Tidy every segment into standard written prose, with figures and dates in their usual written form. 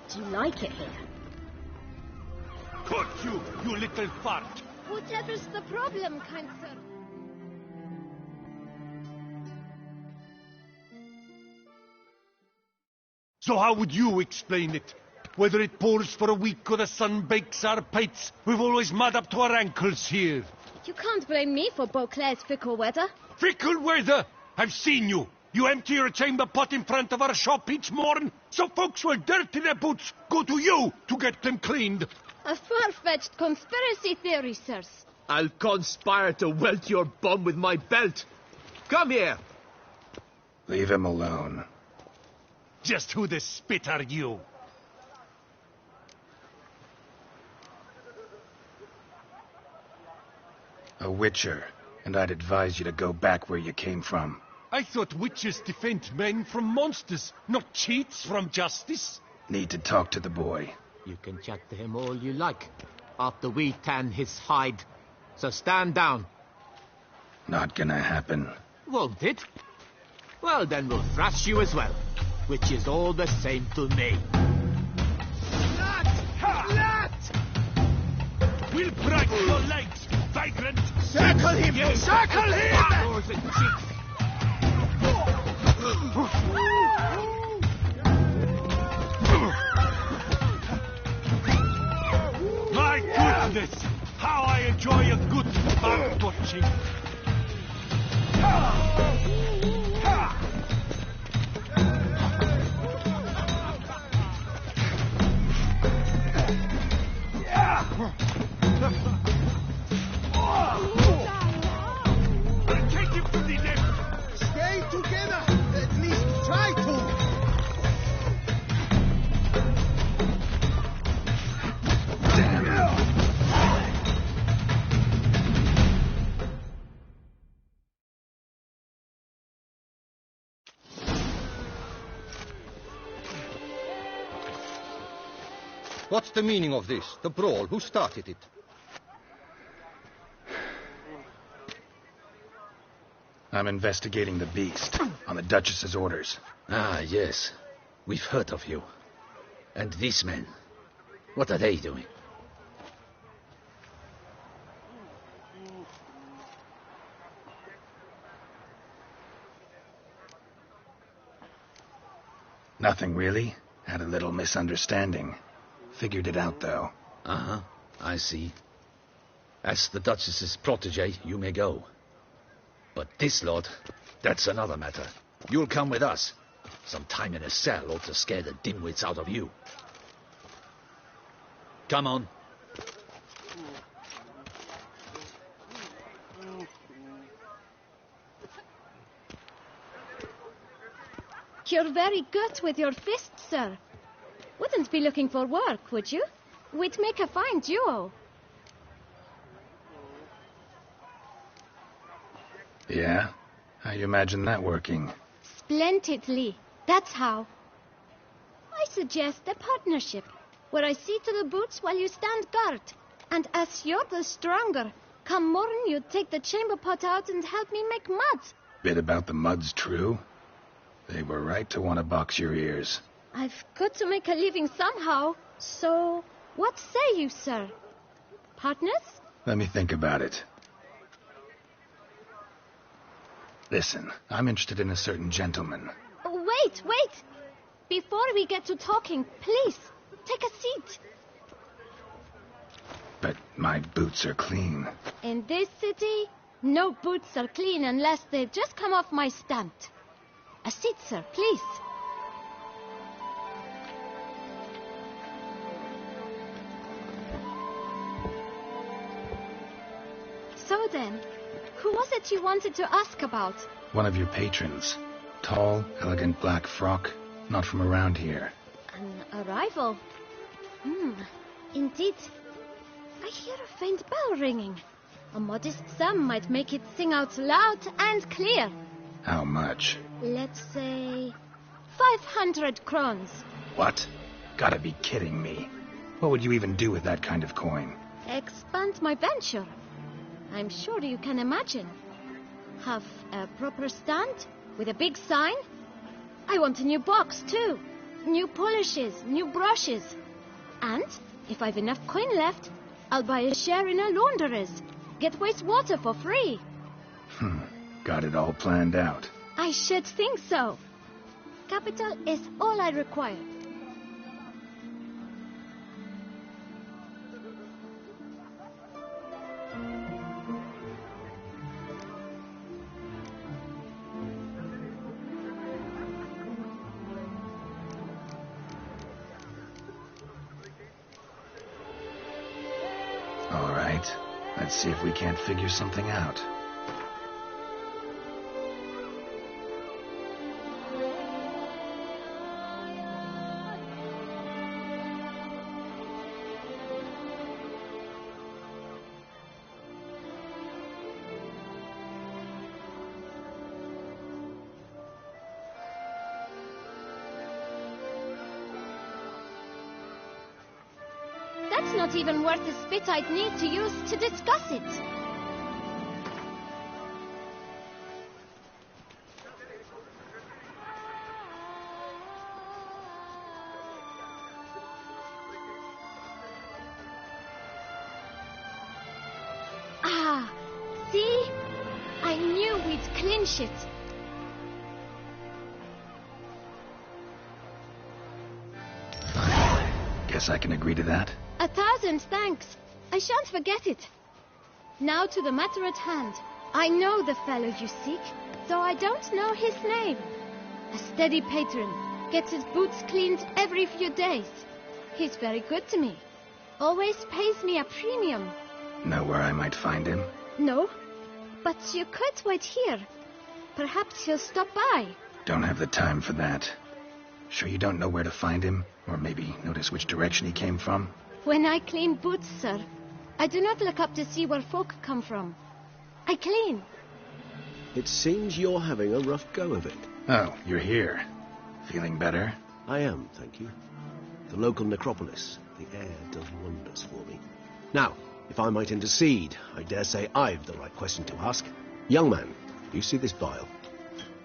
Do you like it here? Caught you, you little fart! Whatever's the problem, kind sir? So how would you explain it? Whether it pours for a week or the sun bakes our pates, we've always mud up to our ankles here. You can't blame me for Beauclair's fickle weather. Fickle weather? I've seen you. You empty your chamber pot in front of our shop each morn, so folks will dirty their boots, go to you to get them cleaned. A far-fetched conspiracy theory, sirs. I'll conspire to welt your bum with my belt. Come here. Leave him alone. Just who the spit are you? A witcher, and I'd advise you to go back where you came from. I thought witches defend men from monsters, not cheats from justice. Need to talk to the boy. You can chat to him all you like, after we tan his hide. So stand down. Not gonna happen. Won't it? Well, then we'll thrash you as well, which is all the same to me. We'll break your legs, vagrant! Circle him! Circle him! Doors and cheeks. My goodness! How I enjoy a good back touching! Take him to the left! Stay together! At least try to! What's the meaning of this? The brawl? Who started it? I'm investigating the beast, on the Duchess's orders. Ah, yes. We've heard of you. And these men, what are they doing? Nothing really. Had a little misunderstanding. Figured it out, though. Uh-huh, I see. As the Duchess's protege, you may go. But this lot, that's another matter. You'll come with us. Some time in a cell ought to scare the dimwits out of you. Come on. You're very good with your fists, sir. Wouldn't be looking for work, would you? We'd make a fine duo. Yeah? How you imagine that working? Splendidly. That's how. I suggest a partnership, where I see to the boots while you stand guard. And as you're the stronger, come morn you take the chamber pot out and help me make mud. Bit about the mud's true? They were right to want to box your ears. I've got to make a living somehow, so what say you, sir? Partners? Let me think about it. Listen, I'm interested in a certain gentleman. Oh, wait! Before we get to talking, please, take a seat. But my boots are clean. In this city, no boots are clean unless they've just come off my stamp. A seat, sir, please. So then, who was it you wanted to ask about? One of your patrons. Tall, elegant black frock. Not from around here. An arrival? Indeed. I hear a faint bell ringing. A modest sum might make it sing out loud and clear. How much? Let's say 500 crowns. What? Gotta be kidding me. What would you even do with that kind of coin? Expand my venture. I'm sure you can imagine. have a proper stand with a big sign. I want a new box, too. New polishes, new brushes. And if I've enough coin left, I'll buy a share in a launderer's. Get wastewater for free. Got it all planned out. I should think so. Capital is all I require. All right. Let's see if we can't figure something out. That's not even worth the spit I'd need to use to discuss it. Ah, see? I knew we'd clinch it. Guess I can agree to that. 1,000 thanks. I shan't forget it. Now to the matter at hand. I know the fellow you seek, though I don't know his name. A steady patron, gets his boots cleaned every few days. He's very good to me. Always pays me a premium. Know where I might find him? No, but you could wait here. Perhaps he'll stop by. Don't have the time for that. Sure you don't know where to find him? Or maybe notice which direction he came from? When I clean boots, sir, I do not look up to see where folk come from. I clean. It seems you're having a rough go of it. Oh, you're here. Feeling better? I am, thank you. The local necropolis. The air does wonders for me. Now, if I might intercede, I dare say I've the right question to ask. Young man, you see this vial?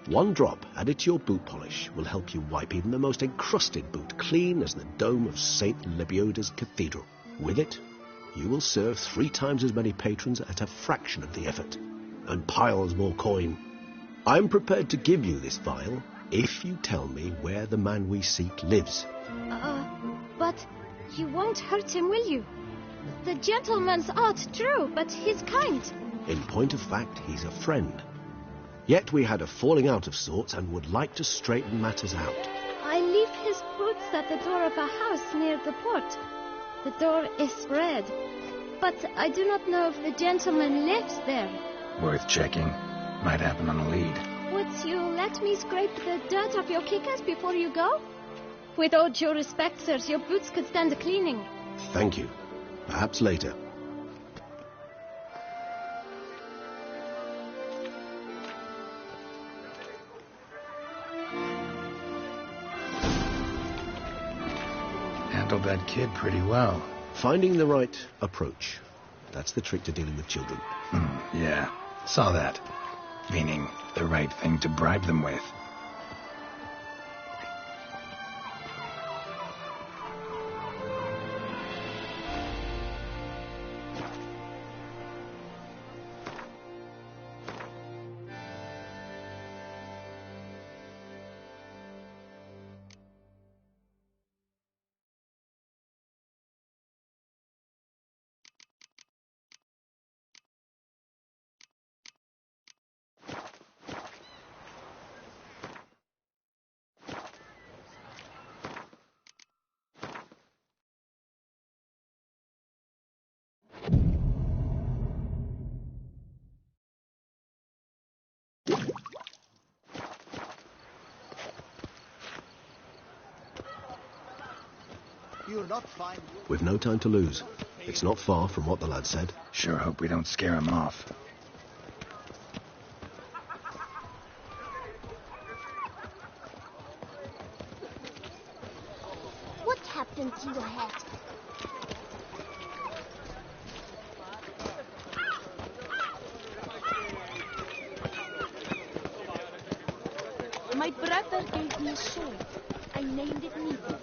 1 drop added to your boot polish will help you wipe even the most encrusted boot clean as the dome of St. Lebioda's Cathedral. With it, you will serve 3 times as many patrons at a fraction of the effort, and piles more coin. I'm prepared to give you this vial if you tell me where the man we seek lives. But you won't hurt him, will you? The gentleman's odd, true, but he's kind. In point of fact, he's a friend. Yet we had a falling out of sorts and would like to straighten matters out. I leave his boots at the door of a house near the port. The door is red, but I do not know if the gentleman lives there. Worth checking. Might happen on a lead. Would you let me scrape the dirt off your kickers before you go? With all due respect, sirs, your boots could stand a cleaning. Thank you. Perhaps later. Handled that kid pretty well. Finding the right approach. That's the trick to dealing with children. Yeah, saw that. Meaning the right thing to bribe them with. We've no time to lose. It's not far from what the lad said. Sure hope we don't scare him off. What happened to your hat? My brother gave me a sword. I named it Nico.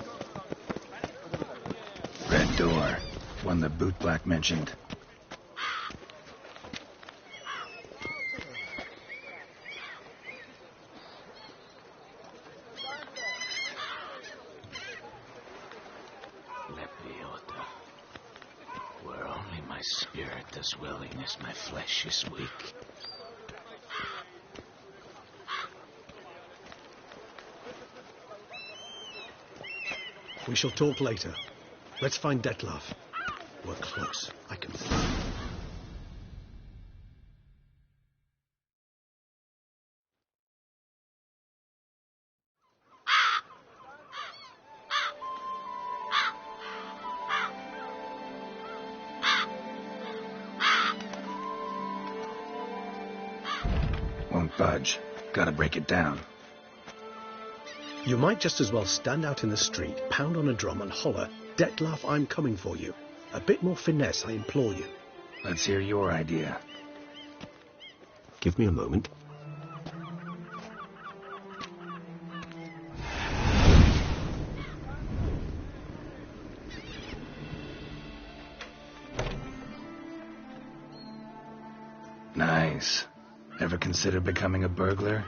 Red door. One the bootblack mentioned. Where only my spirit is willing as my flesh is weak. We shall talk later. Let's find Detlef. We're close. I can feel it. Won't budge. Gotta break it down. You might just as well stand out in the street, pound on a drum and holler, "Detlef, I'm coming for you." A bit more finesse, I implore you. Let's hear your idea. Give me a moment. Nice. Ever consider becoming a burglar?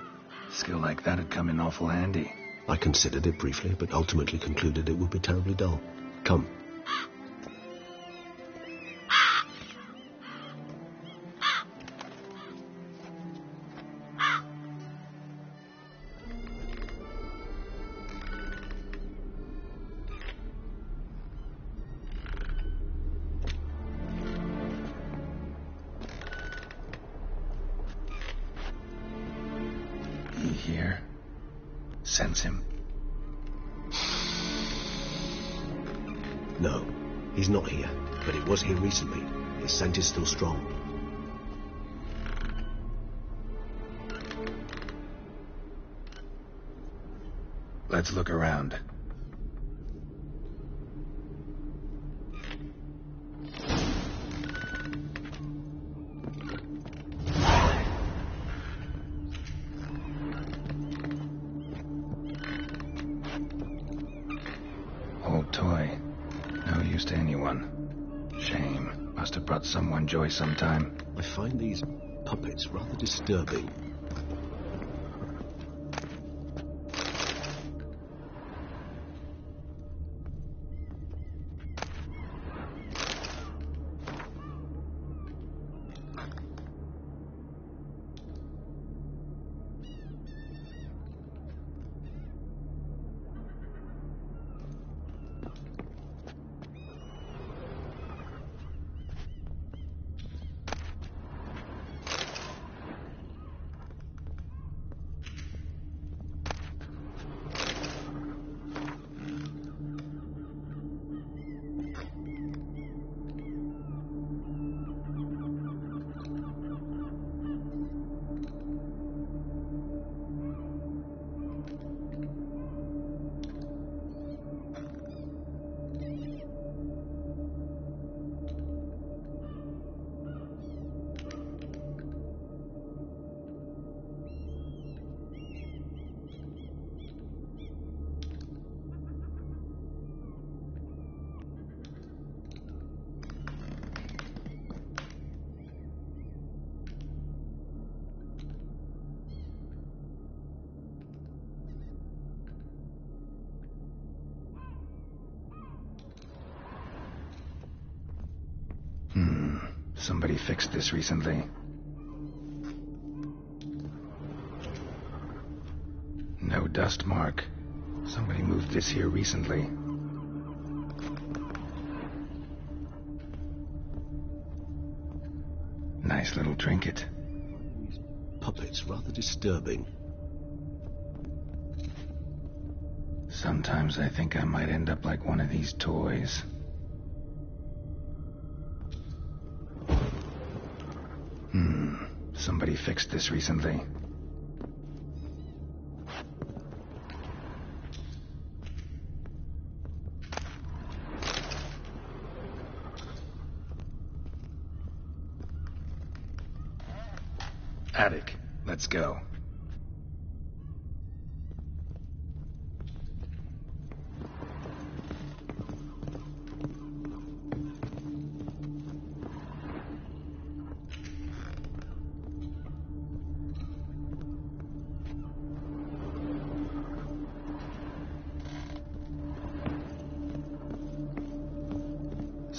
Skill like that'd come in awful handy. I considered it briefly, but ultimately concluded it would be terribly dull. Come. He here? Sense him? No, he's not here, but he was here recently. His scent is still strong. Let's look around. Old toy. No use to anyone. Shame. Must have brought someone joy sometime. I find these puppets rather disturbing. Somebody fixed this recently. No dust mark. Somebody moved this here recently. Nice little trinket. Puppets rather disturbing. Sometimes I think I might end up like one of these toys. Somebody fixed this recently. Attic, let's go.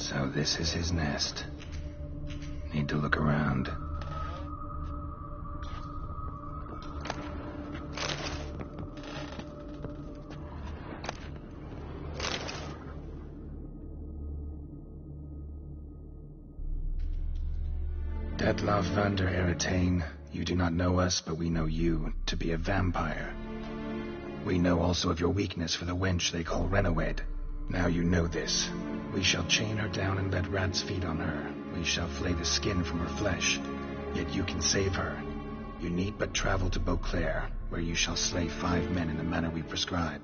So this is his nest. Need to look around. Detlav van der Eretain, you do not know us, but we know you to be a vampire. We know also of your weakness for the wench they call Renowed. Now you know this. We shall chain her down and let rats feed on her. We shall flay the skin from her flesh. Yet you can save her. You need but travel to Beauclair, where you shall slay 5 men in the manner we prescribe.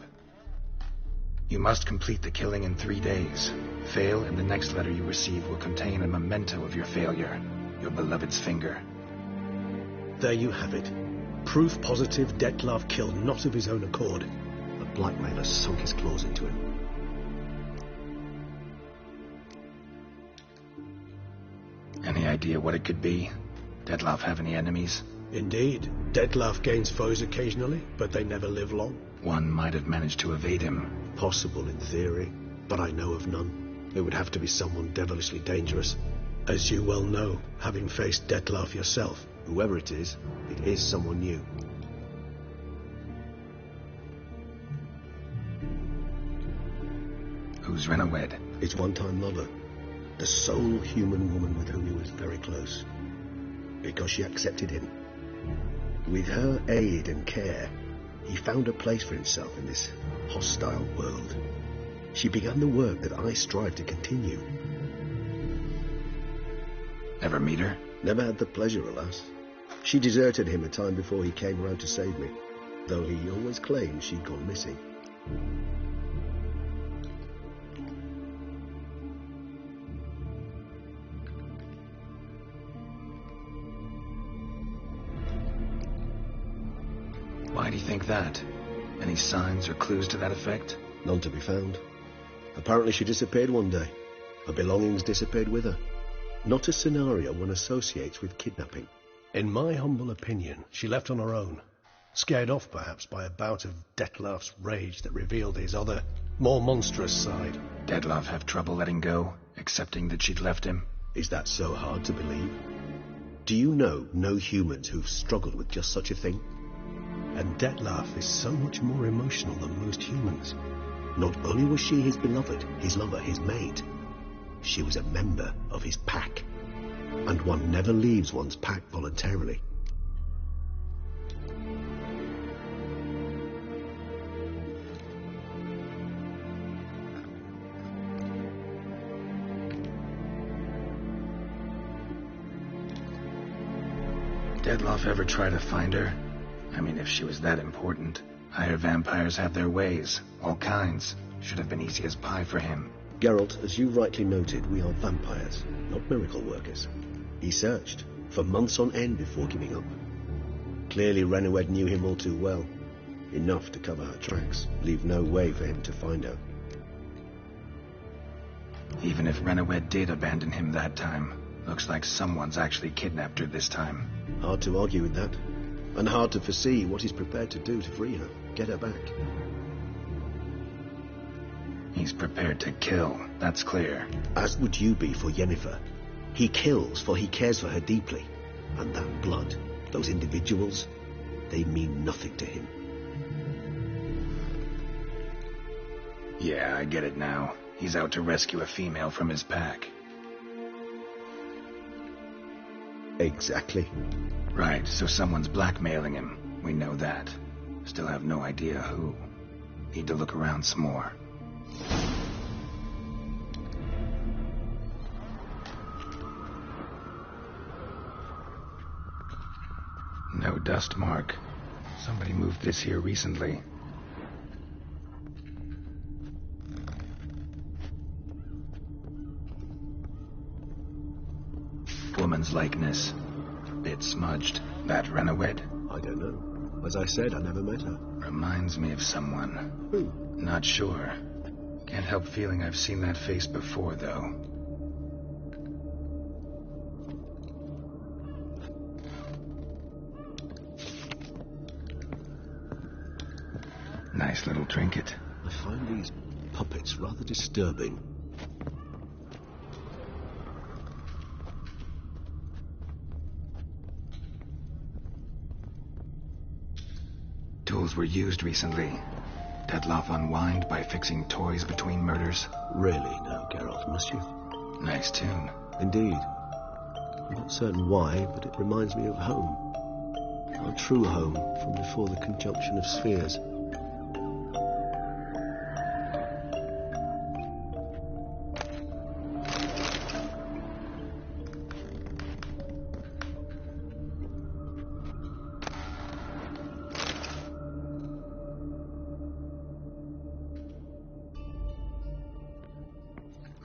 You must complete the killing in 3 days. Fail, and the next letter you receive will contain a memento of your failure. Your beloved's finger. There you have it. Proof positive Detlav killed not of his own accord. The blackmailer sunk his claws into him. Any idea what it could be? Detlav have any enemies? Indeed. Detlav gains foes occasionally, but they never live long. One might have managed to evade him. Possible in theory, but I know of none. It would have to be someone devilishly dangerous. As you well know, having faced Detlav yourself. Whoever it is someone new. Who's Renowed? His one-time lover. The sole human woman with whom he was very close. Because she accepted him. With her aid and care, he found a place for himself in this hostile world. She began the work that I strive to continue. Ever meet her? Never had the pleasure, alas. She deserted him a time before he came round to save me, though he always claimed she'd gone missing. Why do you think that? Any signs or clues to that effect? None to be found. Apparently she disappeared one day. Her belongings disappeared with her. Not a scenario one associates with kidnapping. In my humble opinion, she left on her own. Scared off, perhaps, by a bout of Detlav's rage that revealed his other, more monstrous side. Detlav have trouble letting go, accepting that she'd left him? Is that so hard to believe? Do you know no humans who've struggled with just such a thing? And Detlav is so much more emotional than most humans. Not only was she his beloved, his lover, his mate, she was a member of his pack. And one never leaves one's pack voluntarily. Detlav ever try to find her? I mean, if she was that important. Higher vampires have their ways, all kinds. Should have been easy as pie for him. Geralt, as you rightly noted, we are vampires, not miracle workers. He searched, for months on end before giving up. Clearly Renowed knew him all too well. Enough to cover her tracks, leave no way for him to find her. Even if Renowed did abandon him that time, looks like someone's actually kidnapped her this time. Hard to argue with that. And hard to foresee what he's prepared to do to free her, get her back. He's prepared to kill, that's clear. As would you be for Yennefer. He kills for he cares for her deeply. And that blood, those individuals, they mean nothing to him. Yeah, I get it now. He's out to rescue a female from his pack. Exactly. Right, so someone's blackmailing him. We know that. Still have no idea who. Need to look around some more. No dust mark. Somebody moved this here recently. Woman's likeness. Bit smudged. That Renowed? I don't know. As I said, I never met her. Reminds me of someone. Who? Not sure. Can't help feeling I've seen that face before, though. Nice little trinket. I find these puppets rather disturbing. tools were used recently. Detloff unwind by fixing toys between murders. Really now, Geralt, must you? Nice tune. Indeed. I'm not certain why, but it reminds me of home. Our true home from before the conjunction of spheres.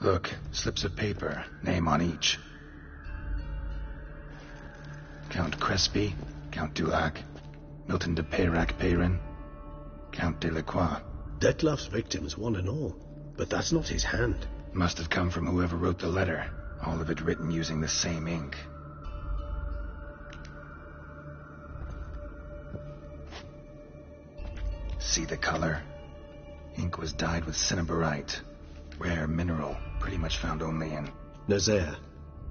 Look, slips of paper, name on each. Count Crespi, Count Dulac, Milton de Peyrac-Peyrin, Count Delacroix. Detloff's victims, one and all. But that's not his hand. Must have come from whoever wrote the letter, all of it written using the same ink. See the color? Ink was dyed with cinnabarite. Rare mineral, pretty much found only in... Nazaire.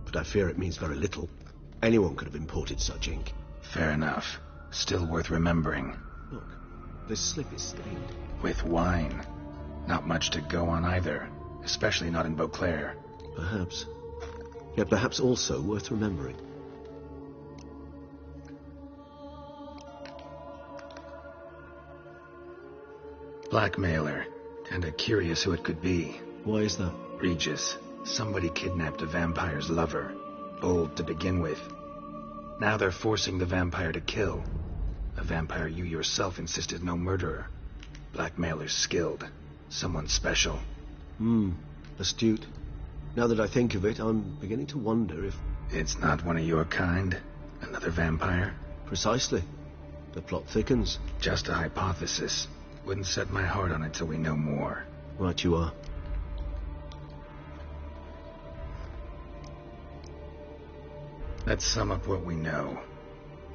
But I fear it means very little. Anyone could have imported such ink. Fair enough. Still worth remembering. Look, this slip is stained. With wine. Not much to go on either. Especially not in Beauclair. Perhaps. Yet perhaps also worth remembering. Blackmailer. Kinda curious who it could be. Why is that? Regis. Somebody kidnapped a vampire's lover. Bold to begin with. Now they're forcing the vampire to kill. A vampire you yourself insisted no murderer. Blackmailer's skilled. Someone special. Astute. Now that I think of it, I'm beginning to wonder if... It's not one of your kind? Another vampire? Precisely. The plot thickens. Just a hypothesis. Wouldn't set my heart on it till we know more. Right you are. Let's sum up what we know.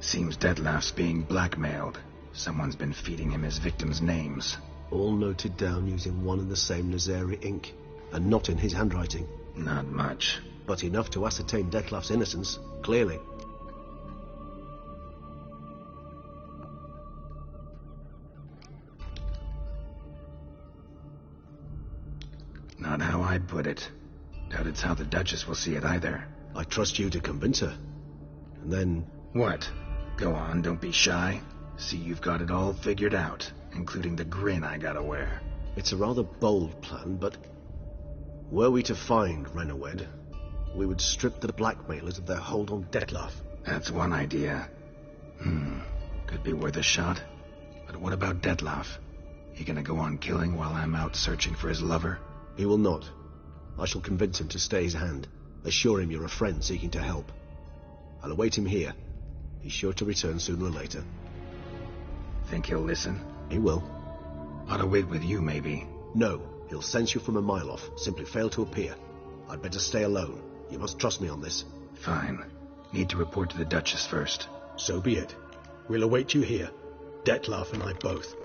Seems Detloff's being blackmailed. Someone's been feeding him his victims' names. All noted down using one and the same Nazari ink. And not in his handwriting. Not much. But enough to ascertain Detloff's innocence, clearly. Not how I'd put it. Doubt it's how the Duchess will see it either. I trust you to convince her. And then... What? Go on, don't be shy. See you've got it all figured out, including the grin I gotta wear. It's a rather bold plan, but... Were we to find Renowed, we would strip the blackmailers of their hold on Detloff. That's one idea. Could be worth a shot. But what about Detloff? He gonna go on killing while I'm out searching for his lover? He will not. I shall convince him to stay his hand. Assure him you're a friend seeking to help. I'll await him here. He's sure to return sooner or later. Think he'll listen? He will. Ought to wait with you, maybe. No, he'll sense you from a mile off. Simply fail to appear. I'd better stay alone. You must trust me on this. Fine. Need to report to the Duchess first. So be it. We'll await you here. Detloff and I both.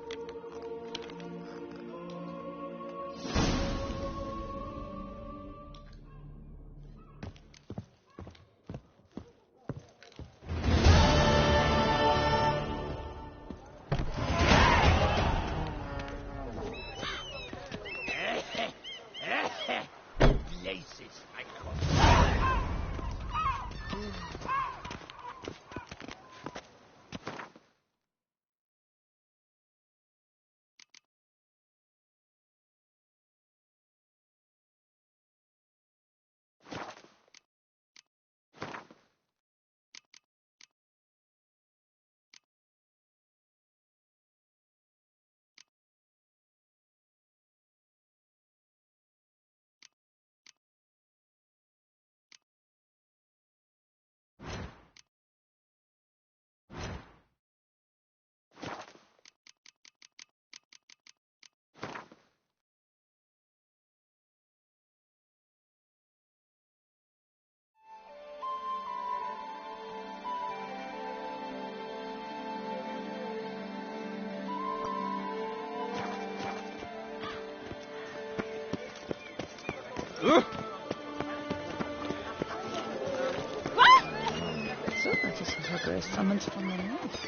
So, that is her grace summons from the north.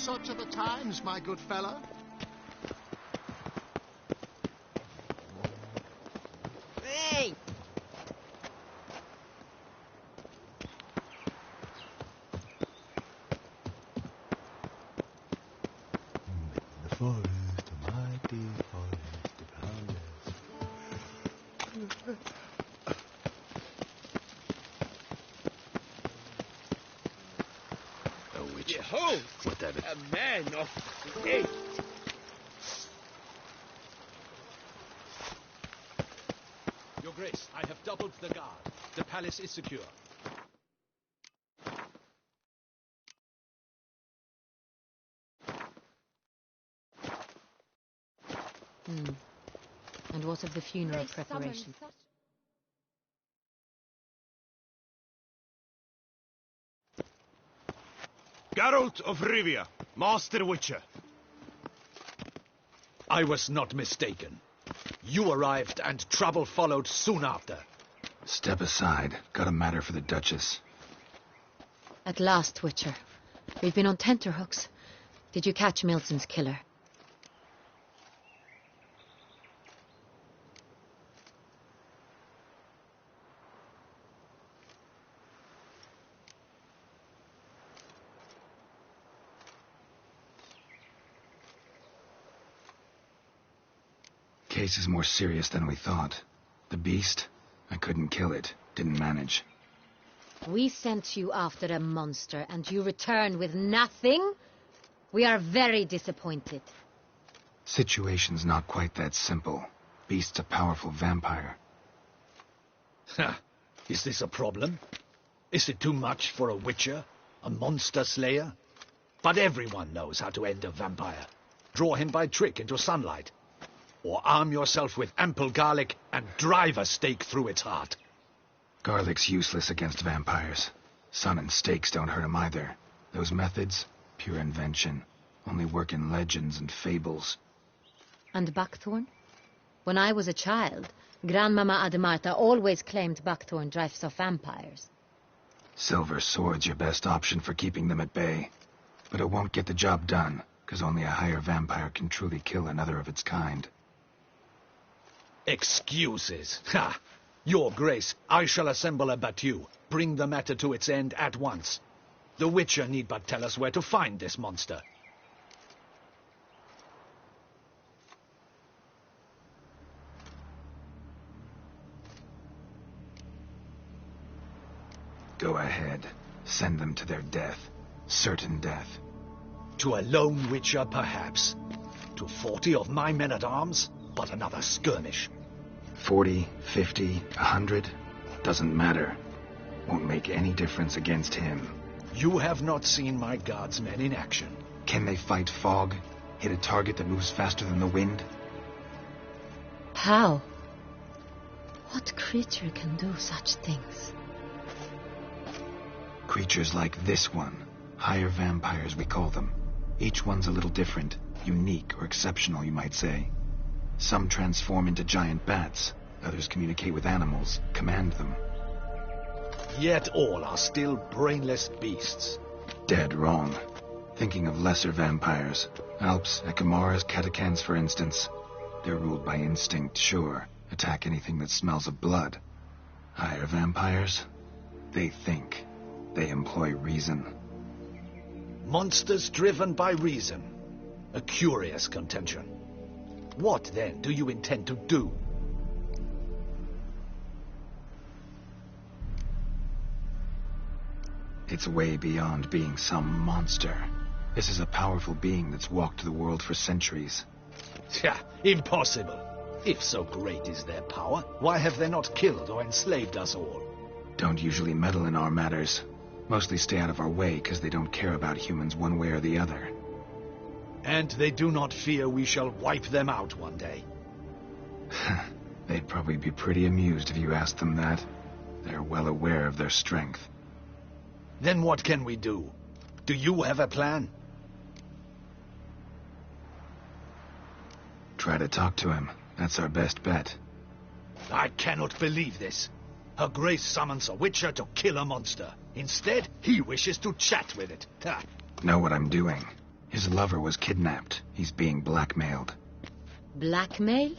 such are the times, my good fellow. Hey! The forest, a mighty forest, A witcher. Behold, Whatever. a man of great. Your Grace, I have doubled the guard. The palace is secure. And what of the funeral preparations? Geralt of Rivia, Master Witcher. I was not mistaken. You arrived and trouble followed soon after. Step aside. Got a matter for the Duchess. At last, Witcher. We've been on tenterhooks. Did you catch Milton's killer? Case is more serious than we thought. The beast? I couldn't kill it. Didn't manage. We sent you after a monster, and you return with nothing? We are very disappointed. Situation's not quite that simple. Beast's a powerful vampire. Ha! Is this a problem? Is it too much for a witcher? A monster slayer? But everyone knows how to end a vampire. Draw him by trick into sunlight. Or arm yourself with ample garlic and drive a stake through its heart. Garlic's useless against vampires. Sun and stakes don't hurt him either. Those methods, pure invention. Only work in legends and fables. And buckthorn? When I was a child, Grandmama Ademarta always claimed buckthorn drives off vampires. Silver sword's your best option for keeping them at bay. But it won't get the job done, because only a higher vampire can truly kill another of its kind. Excuses. Ha! Your Grace, I shall assemble a battue. Bring the matter to its end at once. The Witcher need but tell us where to find this monster. Go ahead. Send them to their death. Certain death. To a lone Witcher, perhaps. To 40 of my men-at-arms, but another skirmish. 40, 50, 100, doesn't matter. Won't make any difference against him. You have not seen my guardsmen in action. Can they fight fog? Hit a target that moves faster than the wind? How? What creature can do such things? Creatures like this one. Higher vampires, we call them. Each one's a little different. Unique or exceptional, you might say. Some transform into giant bats. Others communicate with animals, command them. Yet all are still brainless beasts. Dead wrong. Thinking of lesser vampires. Alps, Ekamaras, Catacans, for instance. They're ruled by instinct, sure. Attack anything that smells of blood. Higher vampires? They think. They employ reason. Monsters driven by reason. A curious contention. What, then, do you intend to do? It's way beyond being some monster. This is a powerful being that's walked the world for centuries. Yeah, impossible. If so great is their power, why have they not killed or enslaved us all? Don't usually meddle in our matters. Mostly stay out of our way because they don't care about humans one way or the other. And they do not fear we shall wipe them out one day. They'd probably be pretty amused if you asked them that. They're well aware of their strength. Then what can we do? Do you have a plan? Try to talk to him. That's our best bet. I cannot believe this. Her Grace summons a Witcher to kill a monster. Instead, he wishes to chat with it. Ha. Know what I'm doing. His lover was kidnapped. He's being blackmailed. Blackmailed?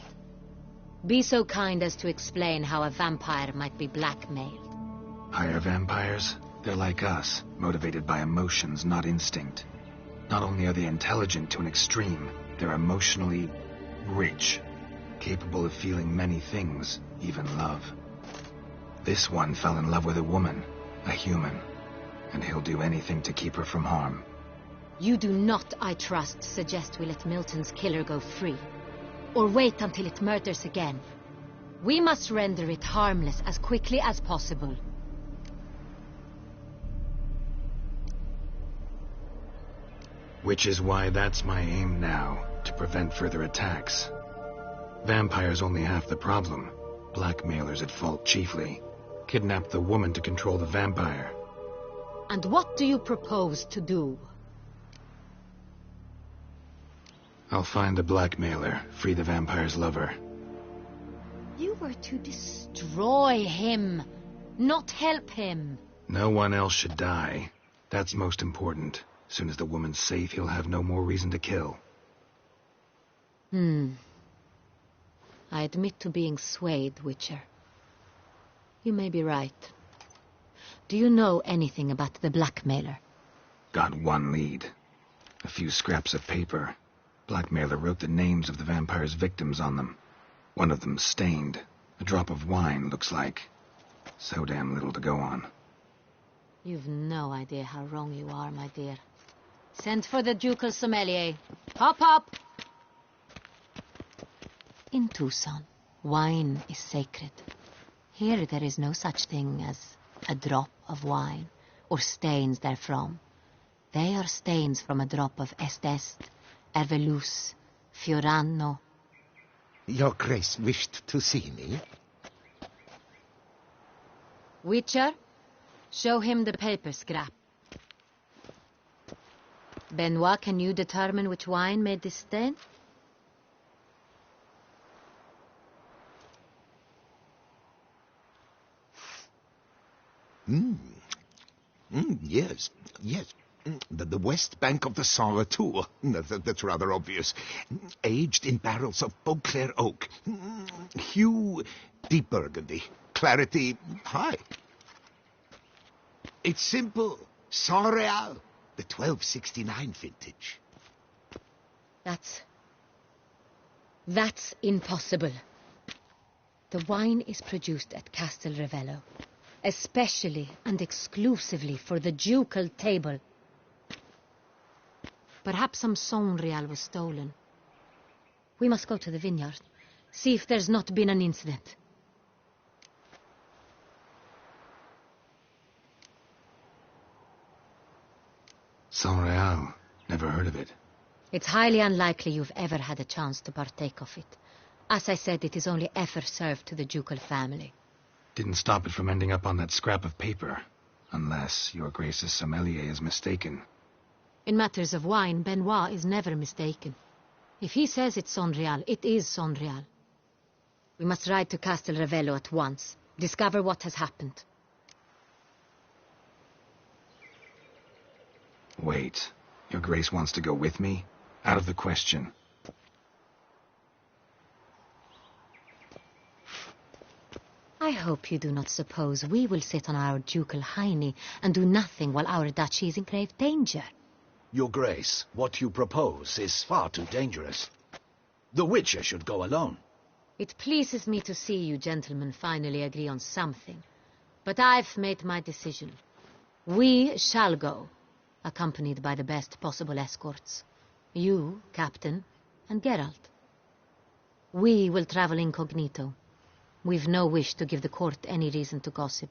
Be so kind as to explain how a vampire might be blackmailed. Higher vampires? They're like us, motivated by emotions, not instinct. Not only are they intelligent to an extreme, they're emotionally rich, capable of feeling many things, even love. This one fell in love with a woman, a human, and he'll do anything to keep her from harm. You do not, I trust, suggest we let Milton's killer go free, or wait until it murders again. We must render it harmless as quickly as possible. Which is why that's my aim now, to prevent further attacks. Vampires only half the problem. Blackmailers at fault chiefly. Kidnap the woman to control the vampire. And what do you propose to do? I'll find the blackmailer, free the vampire's lover. You were to destroy him, not help him. No one else should die. That's most important. As soon as the woman's safe, he'll have no more reason to kill. I admit to being swayed, Witcher. You may be right. Do you know anything about the blackmailer? Got one lead. A few scraps of paper. Blackmailer wrote the names of the vampire's victims on them. One of them stained. A drop of wine, looks like. So damn little to go on. You've no idea how wrong you are, my dear. Send for the ducal sommelier. Hop, hop! In Tucson, wine is sacred. Here there is no such thing as a drop of wine, or stains therefrom. They are stains from a drop of Est, Ervelus, Fiorano. Your Grace wished to see me? Witcher, show him the paper scrap. Benoit, can you determine which wine made this stain? Yes. The west bank of the Saint Retour. That's rather obvious. Aged in barrels of Beauclair oak. Hue, deep burgundy. Clarity, high. It's simple. Saint Real, the 1269 vintage. That's impossible. The wine is produced at Castel Ravello, especially and exclusively for the ducal table. Perhaps some Saint Real was stolen. We must go to the vineyard, see if there's not been an incident. Saint Real. Never heard of it. It's highly unlikely you've ever had a chance to partake of it. As I said, it is only ever served to the ducal family. Didn't stop it from ending up on that scrap of paper. Unless your Grace's sommelier is mistaken. In matters of wine, Benoit is never mistaken. If he says it's Saint Real, it is Saint Real. We must ride to Castel Ravello at once. Discover what has happened. Wait. Your Grace wants to go with me? Out of the question. I hope you do not suppose we will sit on our ducal hiney and do nothing while our duchy is in grave danger. Your Grace, what you propose is far too dangerous. The Witcher should go alone. It pleases me to see you gentlemen finally agree on something. But I've made my decision. We shall go, accompanied by the best possible escorts. You, Captain, and Geralt. We will travel incognito. We've no wish to give the court any reason to gossip.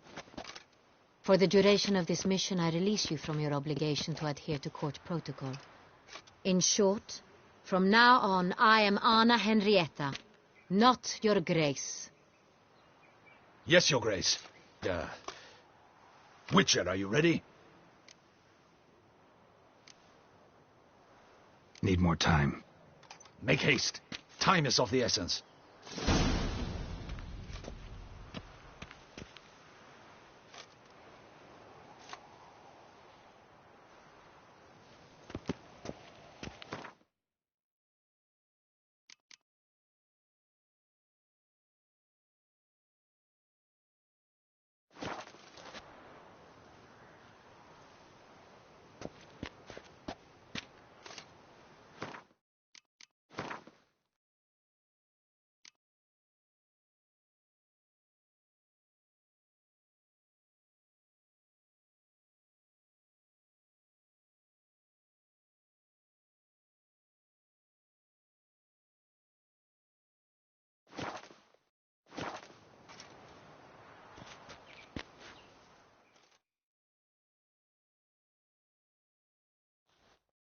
For the duration of this mission, I release you from your obligation to adhere to court protocol. In short, from now on, I am Anna Henrietta, not your Grace. Yes, Your Grace. Witcher, are you ready? Need more time. Make haste. Time is of the essence.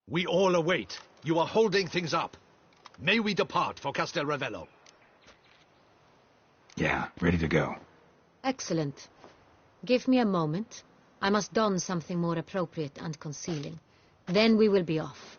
We all await. You are holding things up. May we depart for Castel Ravello? Yeah, ready to go. Excellent. Give me a moment. I must don something more appropriate and concealing. Then we will be off.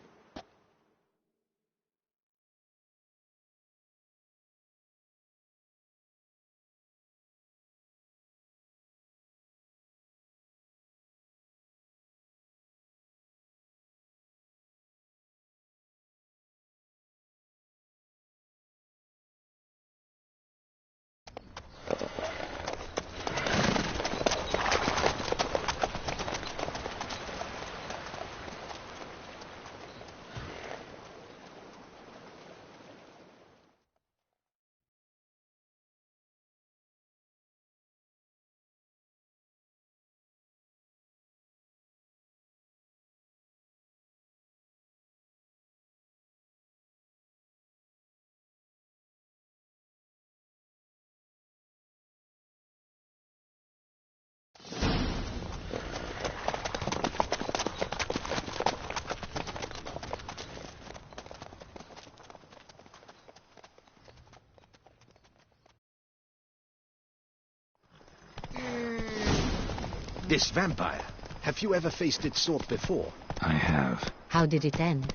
This vampire, have you ever faced its sort before? I have. How did it end?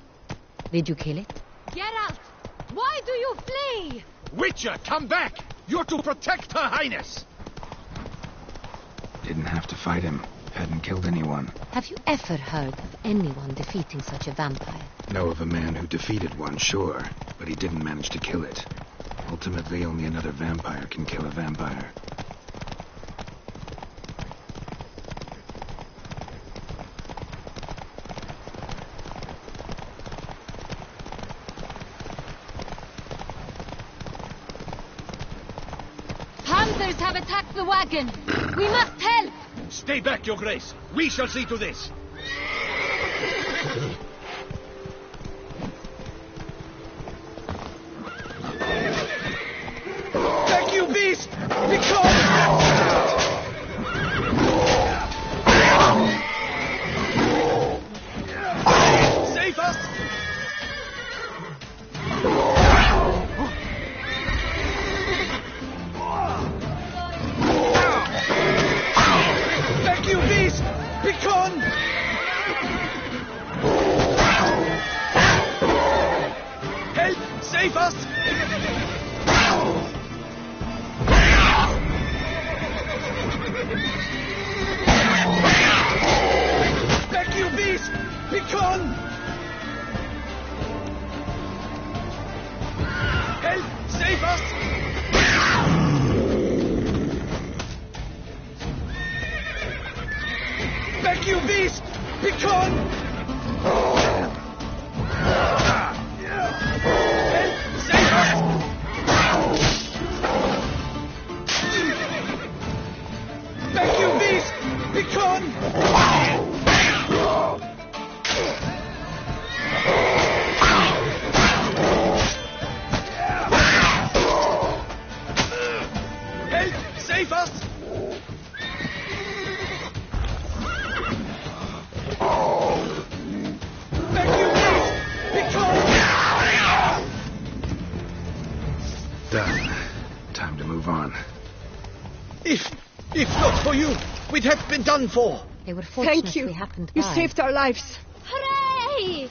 Did you kill it? Geralt, why do you flee? Witcher, come back! You're to protect Her Highness! Didn't have to fight him. Hadn't killed anyone. Have you ever heard of anyone defeating such a vampire? Know of a man who defeated one, sure, but he didn't manage to kill it. Ultimately, only another vampire can kill a vampire. Panthers have attacked the wagon. We must help. Stay back, Your Grace. We shall see to this. Back, you beast! Because... Save us! Back, you beast! Begone! Help! Save us! Back, you beast! Begone! Help! Save us! Back, you beast! Begone! Help! Save us! Back, you beast! Begone! Help! Save us! Back, you beast! Begone! Done. Time to move on. If not for you, we'd have been done for. They were fortunate Thank you. we happened You by. saved our lives. Hooray!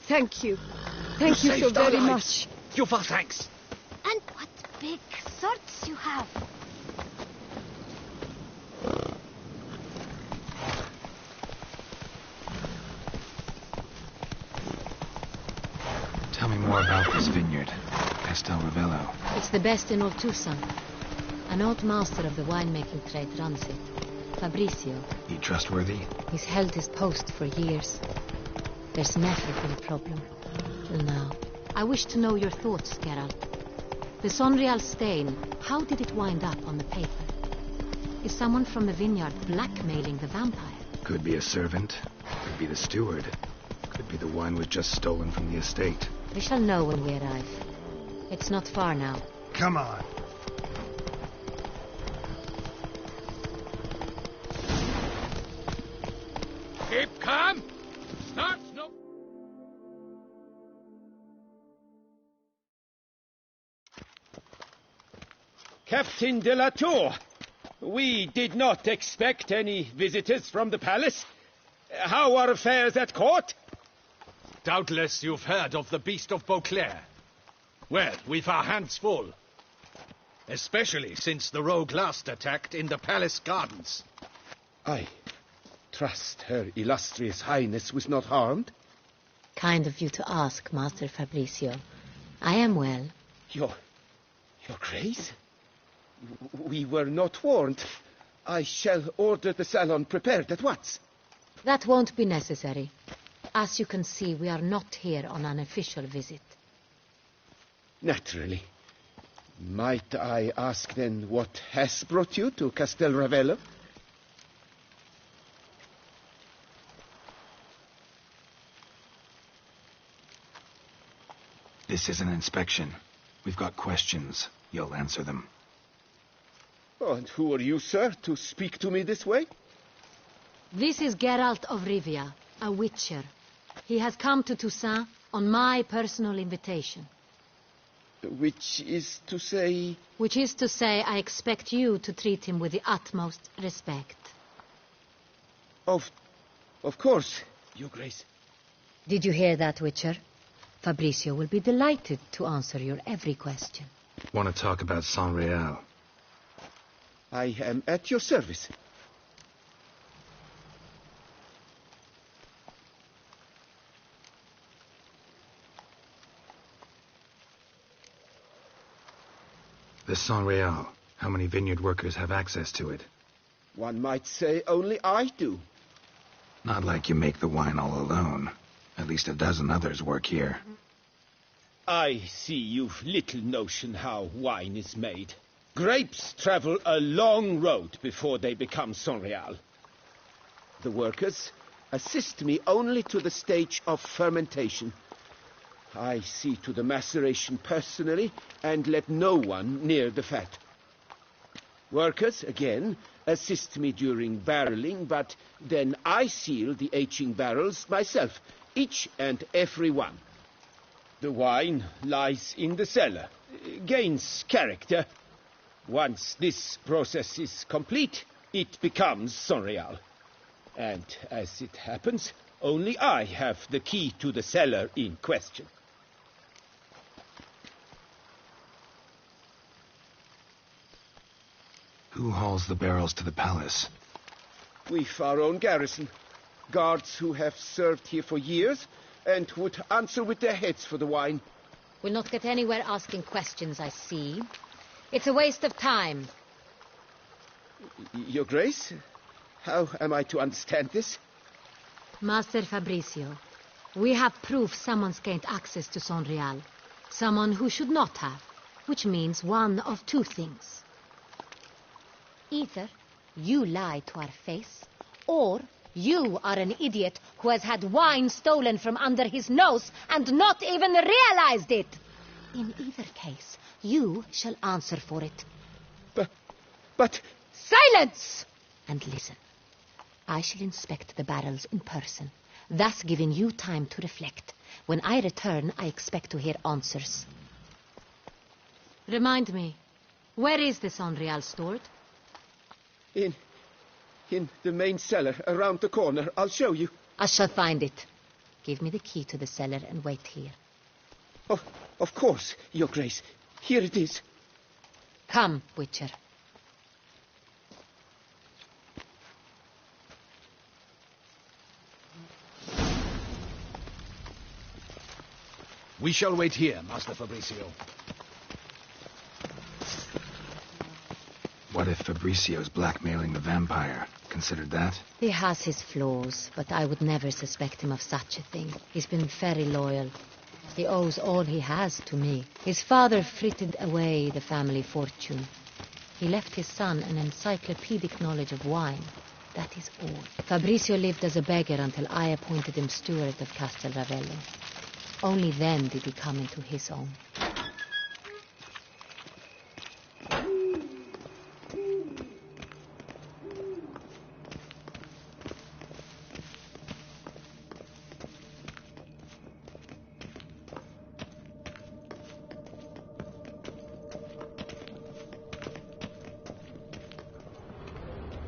Thank you. Thank you so saved our very lives. much. Give our thanks. And what big swords you have. Tell me more about this vineyard. Castel Ravello. It's the best in all Tucson. An old master of the winemaking trade runs it. Fabricio. He trustworthy? He's held his post for years. There's never been a problem. Till now. I wish to know your thoughts, Geralt. The Sonreal stain, how did it wind up on the paper? Is someone from the vineyard blackmailing the vampire? Could be a servant. Could be the steward. Could be the wine was just stolen from the estate. We shall know when we arrive. It's not far now. Come on. Keep calm. Start no. Captain de la Tour, we did not expect any visitors from the palace. How are affairs at court? Doubtless you've heard of the Beast of Beauclair. Well, we've our hands full. Especially since the rogue last attacked in the palace gardens. I trust Her Illustrious Highness was not harmed. Kind of you to ask, Master Fabricio. I am well. Your Grace? We were not warned. I shall order the salon prepared at once. That won't be necessary. As you can see, we are not here on an official visit. Naturally. Might I ask then what has brought you to Castel Ravello? This is an inspection. We've got questions. You'll answer them. Oh, and who are you, sir, to speak to me this way? This is Geralt of Rivia, a witcher. He has come to Toussaint on my personal invitation. Which is to say... Which is to say, I expect you to treat him with the utmost respect. Of course, Your Grace. Did you hear that, Witcher? Fabricio will be delighted to answer your every question. Want to talk about Saint-Réal? I am at your service. The Saint-Réal. How many vineyard workers have access to it? One might say only I do. Not like you make the wine all alone. At least a dozen others work here. I see you've little notion how wine is made. Grapes travel a long road before they become Saint-Réal. The workers assist me only to the stage of fermentation. I see to the maceration personally and let no one near the fat. Workers, again, assist me during barreling, but then I seal the aging barrels myself, each and every one. The wine lies in the cellar, gains character. Once this process is complete, it becomes Saint-Réal. And as it happens, only I have the key to the cellar in question. Who hauls the barrels to the palace? We've our own garrison. Guards who have served here for years and would answer with their heads for the wine. We'll not get anywhere asking questions, I see. It's a waste of time. Your Grace, how am I to understand this? Master Fabricio, we have proof someone's gained access to Saint-Réal. Someone who should not have, which means one of two things. Either you lie to our face, or you are an idiot who has had wine stolen from under his nose and not even realized it. In either case, you shall answer for it. But... Silence! And listen. I shall inspect the barrels in person, thus giving you time to reflect. When I return, I expect to hear answers. Remind me, where is the Saint-Réal stored? In the main cellar, around the corner. I'll show you. I shall find it. Give me the key to the cellar and wait here. Oh, of course, Your Grace. Here it is. Come, Witcher. We shall wait here, Master Fabricio. What if Fabricio's blackmailing the vampire? Considered that? He has his flaws, but I would never suspect him of such a thing. He's been very loyal. He owes all he has to me. His father frittered away the family fortune. He left his son an encyclopedic knowledge of wine. That is all. Fabrizio lived as a beggar until I appointed him steward of Castel Ravello. Only then did he come into his own.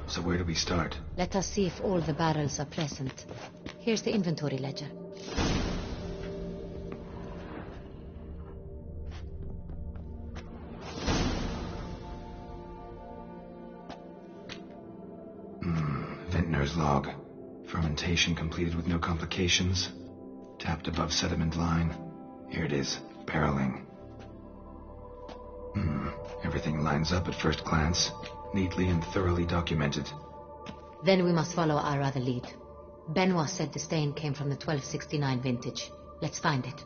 So where do we start? Let us see if all the barrels are present. Here's the inventory ledger. Vintner's log. Fermentation completed with no complications. Tapped above sediment line. Here it is. Barreling. Everything lines up at first glance. Neatly and thoroughly documented. Then we must follow our other lead. Benoit said the stain came from the 1269 vintage. Let's find it.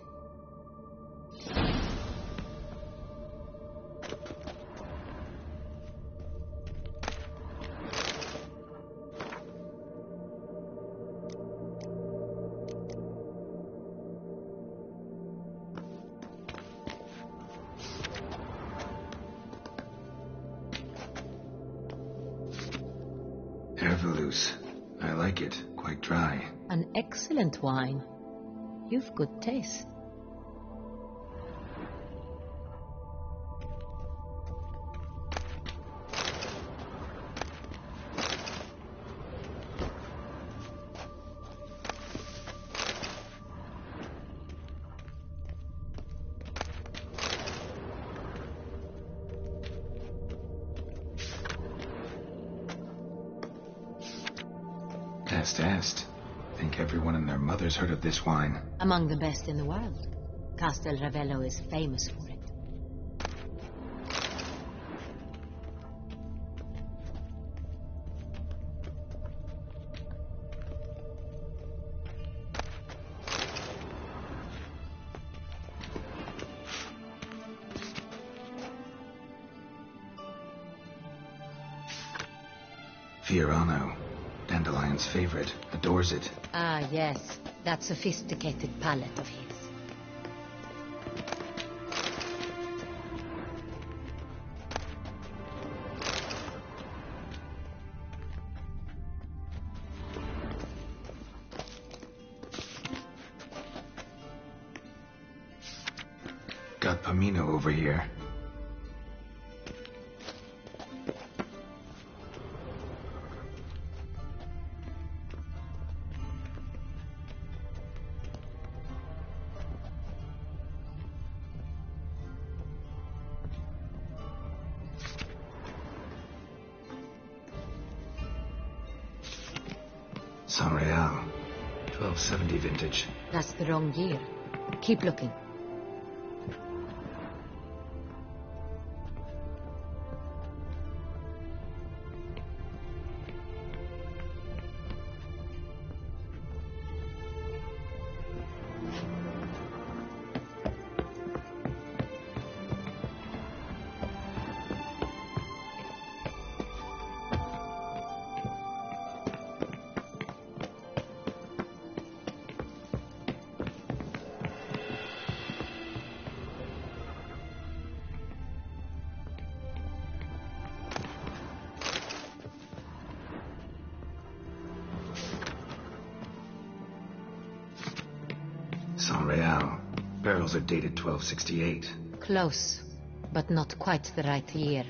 Hervelous. I like it. Quite dry. An excellent wine. You've good taste. Est. Think everyone and their mother's heard of this wine. Among the best in the world. Castel Ravello is famous for it. Fiorano. Dandelion's favorite. Adores it. Ah, yes. That sophisticated palate of his. Got Pomino over here. San Real. 1270 vintage. That's the wrong year. Keep looking. San Real. Barrels are dated 1268. Close, but not quite the right year.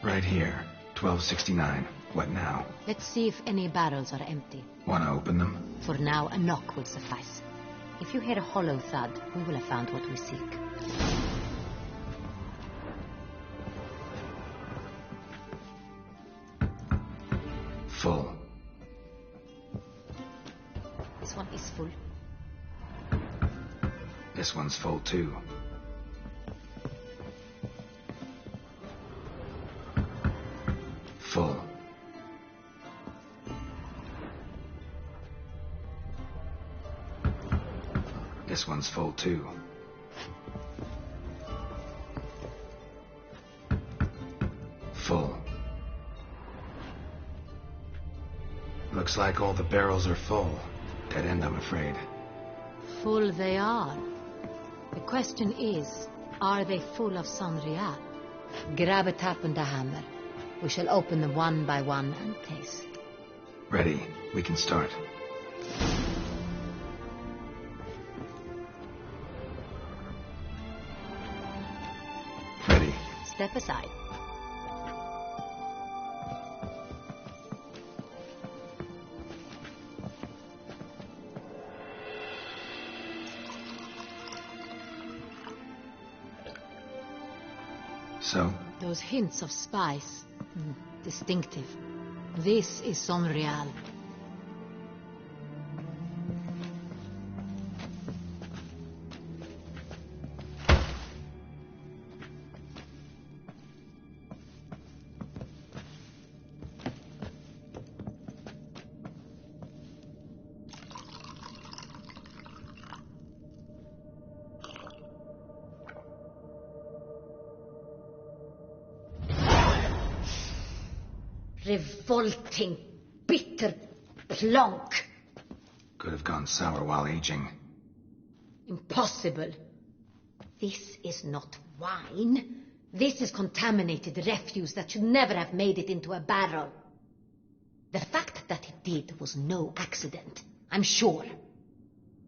Right here. 1269. What now? Let's see if any barrels are empty. Want to open them? For now, a knock will suffice. If you hear a hollow thud, we will have found what we seek. Full. This one is full. This one's full too. This one's full too. Full. Looks like all the barrels are full. Dead end, I'm afraid. Full they are. The question is, are they full of Sonreal? Grab a tap and a hammer. We shall open them one by one and taste. Ready. We can start. Ready. Step aside. So? Those hints of spice. Distinctive. This is Sonreal. Revolting, bitter plonk. Could have gone sour while aging. Impossible. This is not wine. This is contaminated refuse that should never have made it into a barrel. The fact that it did was no accident, I'm sure.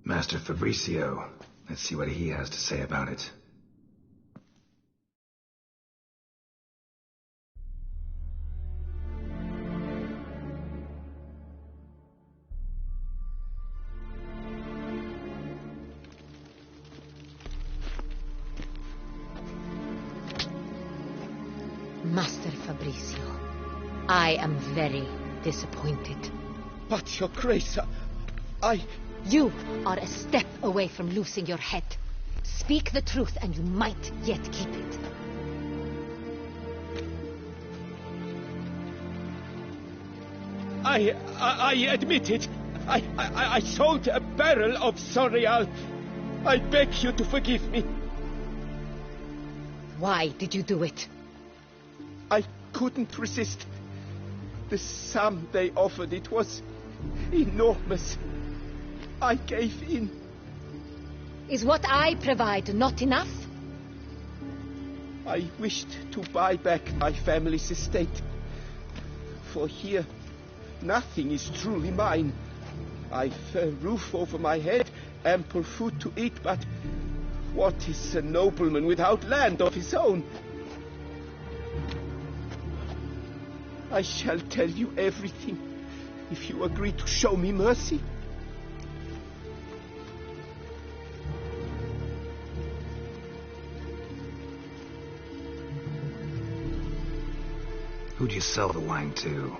Master Fabricio. Let's see what he has to say about it. Master Fabricio, I am very disappointed. But, Your Grace, You are a step away from losing your head. Speak the truth and you might yet keep it. I admit it. I sold a barrel of Sonreal. I beg you to forgive me. Why did you do it? I couldn't resist. The sum they offered, it was enormous. I gave in. Is what I provide not enough? I wished to buy back my family's estate. For here, nothing is truly mine. I've a roof over my head, ample food to eat, but what is a nobleman without land of his own? I shall tell you everything, if you agree to show me mercy. Who'd you sell the wine to?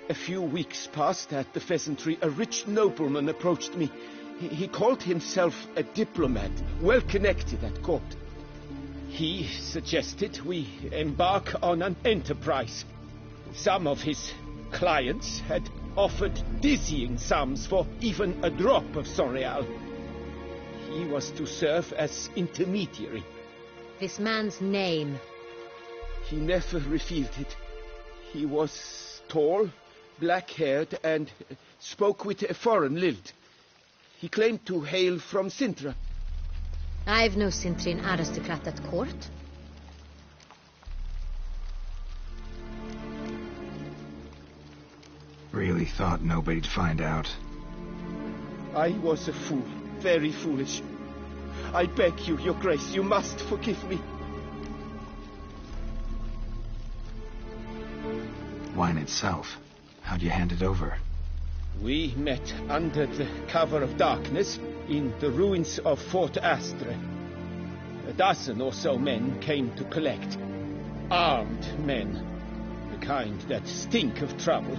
A few weeks past at the pheasantry, a rich nobleman approached me. He called himself a diplomat, well connected at court. He suggested we embark on an enterprise. Some of his clients had offered dizzying sums for even a drop of Sonreal. He was to serve as intermediary. This man's name? He never revealed it. He was tall, black-haired, and spoke with a foreign lilt. He claimed to hail from Sintra. I've no Sintrian aristocrat at court. Really thought nobody'd find out. I was a fool, very foolish. I beg you, Your Grace, you must forgive me. Wine itself. How'd you hand it over? We met under the cover of darkness in the ruins of Fort Astre. A dozen or so men came to collect. Armed men. The kind that stink of trouble.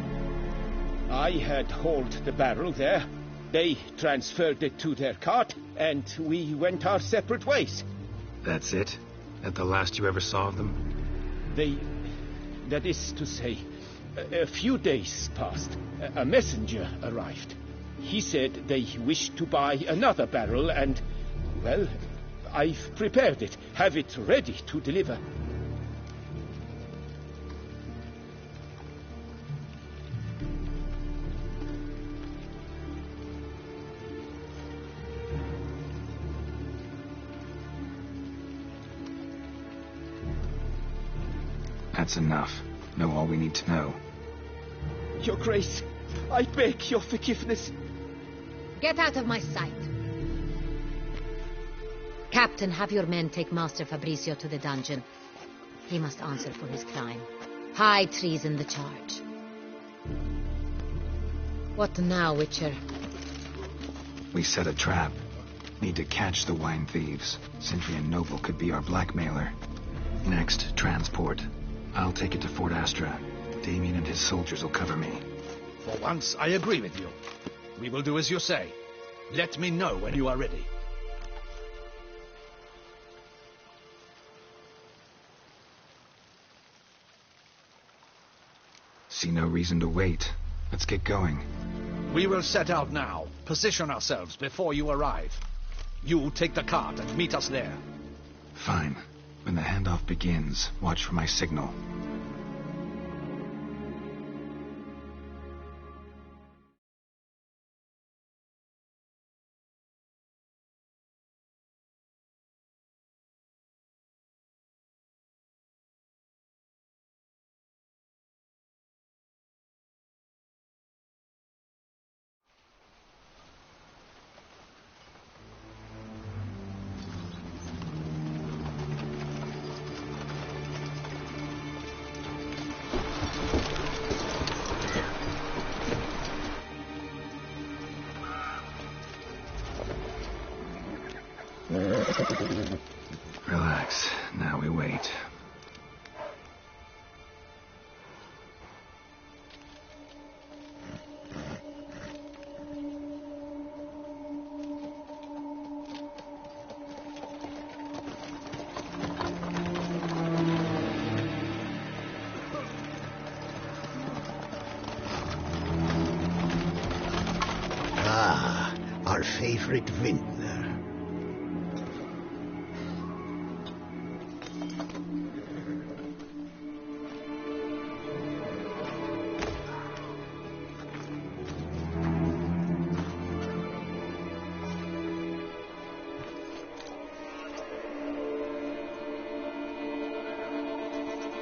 I had hauled the barrel there. They transferred it to their cart, and we went our separate ways. That's it? That the last you ever saw of them? That is to say, a few days passed. A messenger arrived. He said they wish to buy another barrel and, well, I've prepared it. Have it ready to deliver. That's enough. Know all we need to know. Your Grace, I beg your forgiveness. Get out of my sight. Captain, have your men take Master Fabrizio to the dungeon. He must answer for his crime. High treason the charge. What now, Witcher? We set a trap. Need to catch the wine thieves. Sentry and Noble could be our blackmailer. Next, transport. I'll take it to Fort Astra. Damien and his soldiers will cover me. For once, I agree with you. We will do as you say. Let me know when you are ready. See no reason to wait. Let's get going. We will set out now. Position ourselves before you arrive. You take the cart and meet us there. Fine. When the handoff begins, watch for my signal. Relax. Now we wait. Ah, our favorite vintner.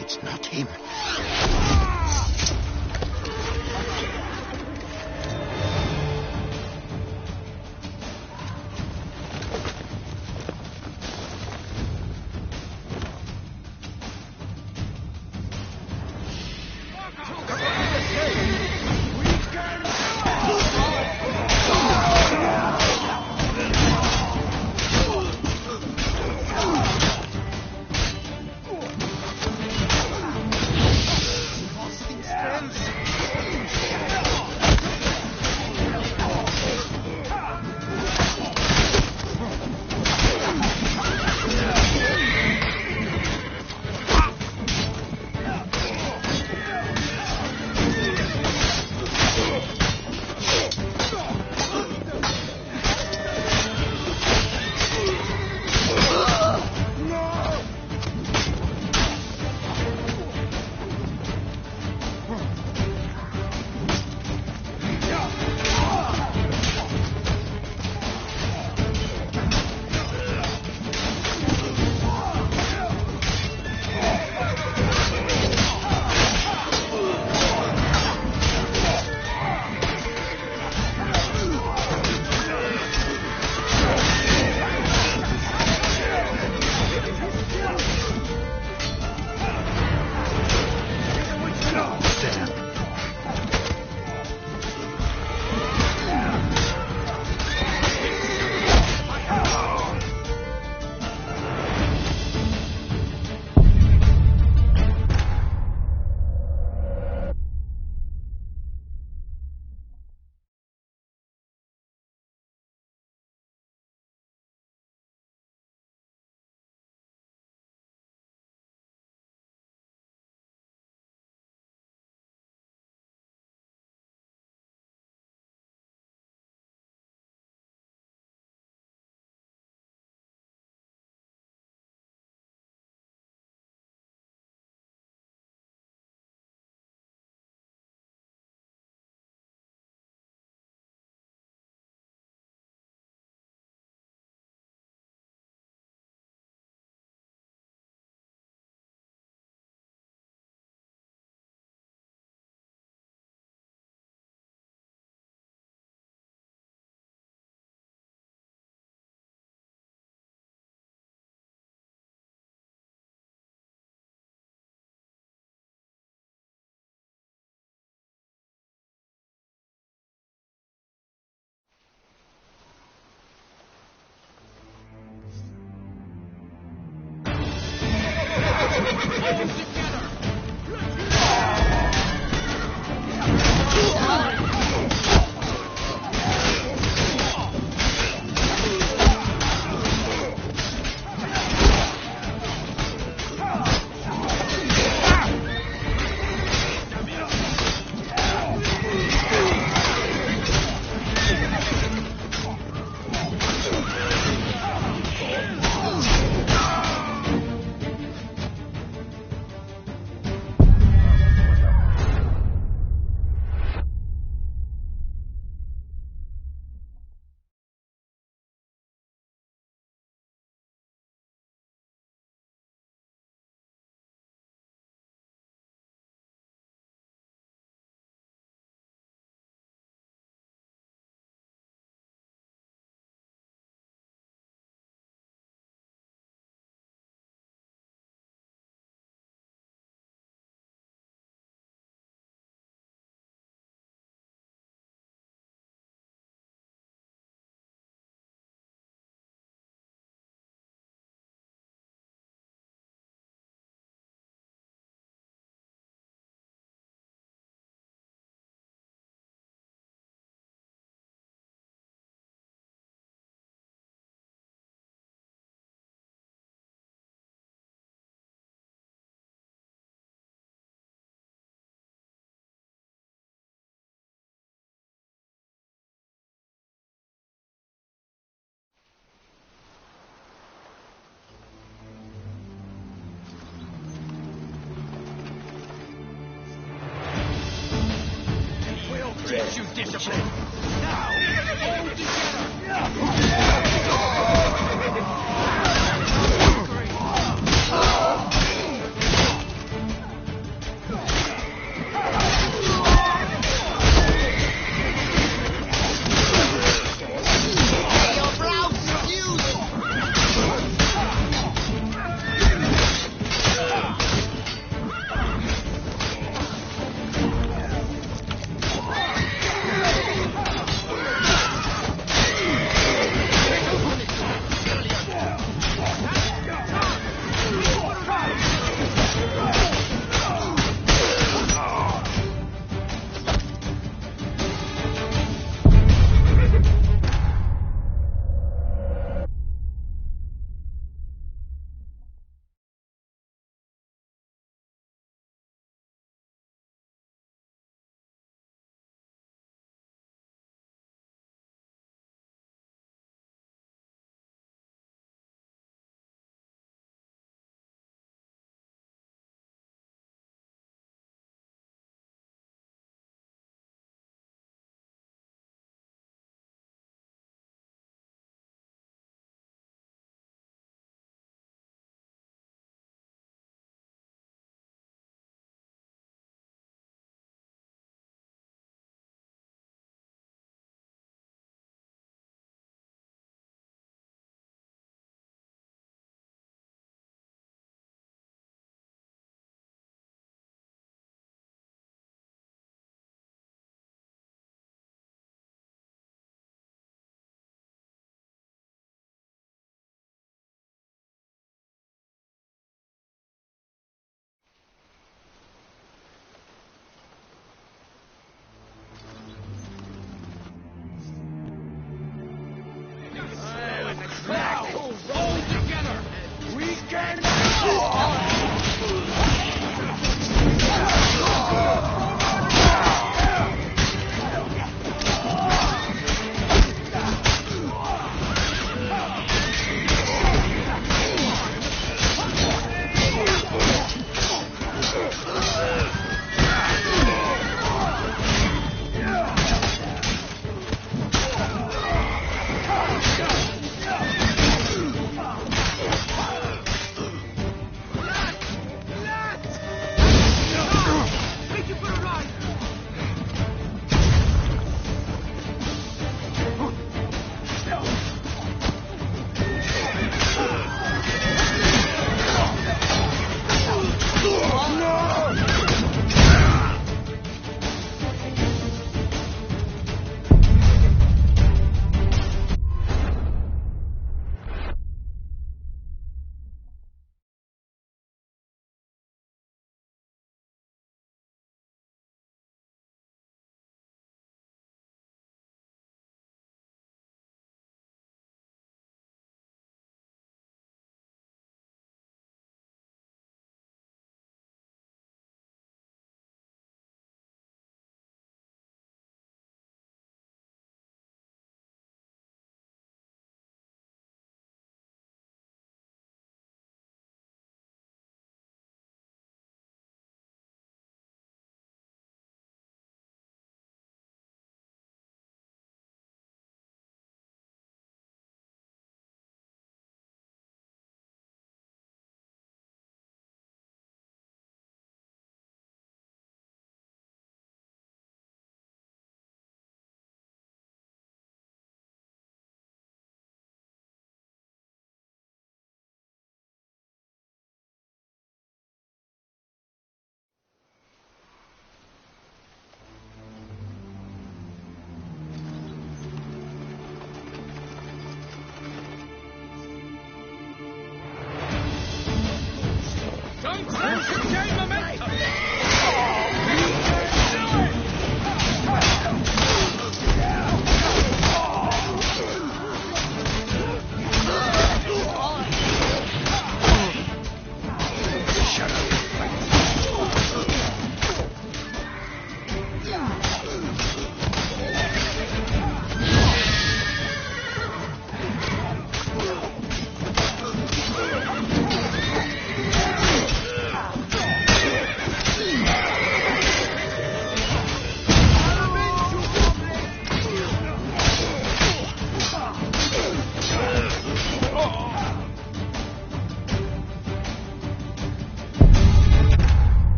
It's not him. Teach you discipline. Now, all together.